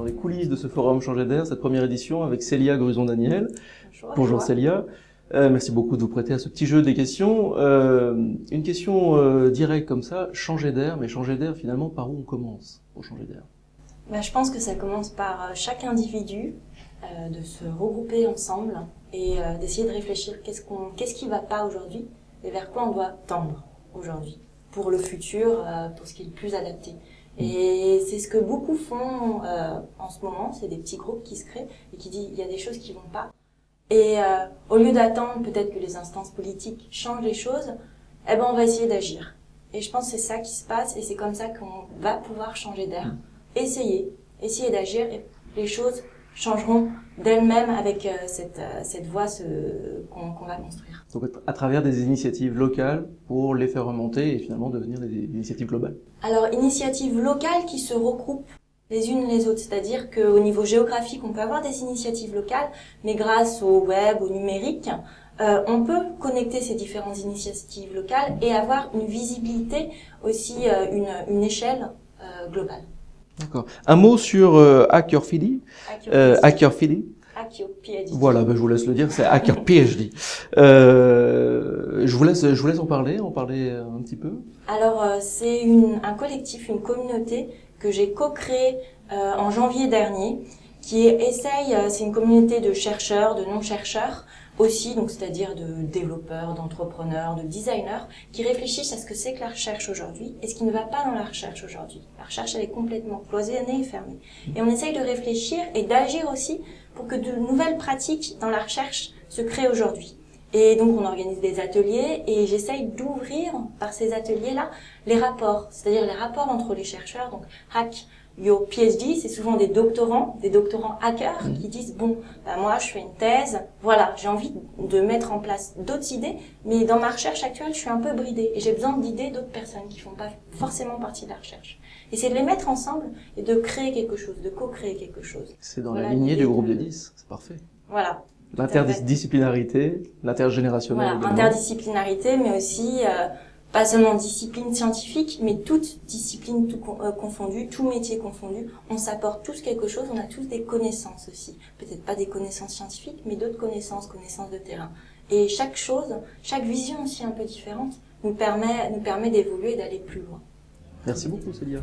dans les coulisses de ce forum Changer d'air, cette première édition avec Célia Gruson-Daniel. Bonjour Célia. Merci beaucoup de vous prêter à ce petit jeu des questions. Une question directe comme ça, changer d'air, mais changer d'air finalement, par où on commence pour changer d'air? Je pense que ça commence par chaque individu, de se regrouper ensemble et d'essayer de réfléchir qu'est-ce qui va pas aujourd'hui et vers quoi on doit tendre aujourd'hui pour le futur, pour ce qui est le plus adapté. Et c'est ce que beaucoup font en ce moment, c'est des petits groupes qui se créent et qui disent il y a des choses qui vont pas. Et au lieu d'attendre peut-être que les instances politiques changent les choses, on va essayer d'agir. Et je pense que c'est ça qui se passe et c'est comme ça qu'on va pouvoir changer d'air. Essayer d'agir et les choses changeront d'elles-mêmes avec cette voie qu'on va construire. Donc à travers des initiatives locales pour les faire remonter et finalement devenir des initiatives globales. Alors, initiatives locales qui se regroupent les unes les autres, c'est-à-dire qu'au niveau géographique, on peut avoir des initiatives locales, mais grâce au web, au numérique, on peut connecter ces différentes initiatives locales et avoir une visibilité aussi, une échelle globale. D'accord. Un mot sur Hacker PhD. Hacker PhD. Voilà, je vous laisse le dire, c'est Hacker PhD. Je vous laisse en parler un petit peu. Alors, c'est un collectif, une communauté que j'ai co-créée en janvier dernier, c'est une communauté de chercheurs, de non-chercheurs aussi, donc c'est-à-dire de développeurs, d'entrepreneurs, de designers, qui réfléchissent à ce que c'est que la recherche aujourd'hui et ce qui ne va pas dans la recherche aujourd'hui. La recherche, elle est complètement cloisonnée et fermée. Et on essaye de réfléchir et d'agir aussi pour que de nouvelles pratiques dans la recherche se créent aujourd'hui. Et donc, on organise des ateliers et j'essaye d'ouvrir par ces ateliers-là les rapports, c'est-à-dire les rapports entre les chercheurs. Donc, Hack Your PhD, c'est souvent des doctorants hackers qui disent moi je fais une thèse, voilà, j'ai envie de mettre en place d'autres idées, mais dans ma recherche actuelle, je suis un peu bridée et j'ai besoin d'idées d'autres personnes qui font pas forcément partie de la recherche. Et c'est de les mettre ensemble et de créer quelque chose, de co-créer quelque chose. C'est dans la lignée du groupe de 10, c'est parfait. Voilà. L'interdisciplinarité, l'intergénérationnel. Voilà, interdisciplinarité, mais aussi pas seulement discipline scientifique, mais toute discipline confondue, tout métier confondu. On s'apporte tous quelque chose, on a tous des connaissances aussi. Peut-être pas des connaissances scientifiques, mais d'autres connaissances de terrain. Et chaque vision aussi un peu différente, nous permet d'évoluer et d'aller plus loin. Merci beaucoup, Célia.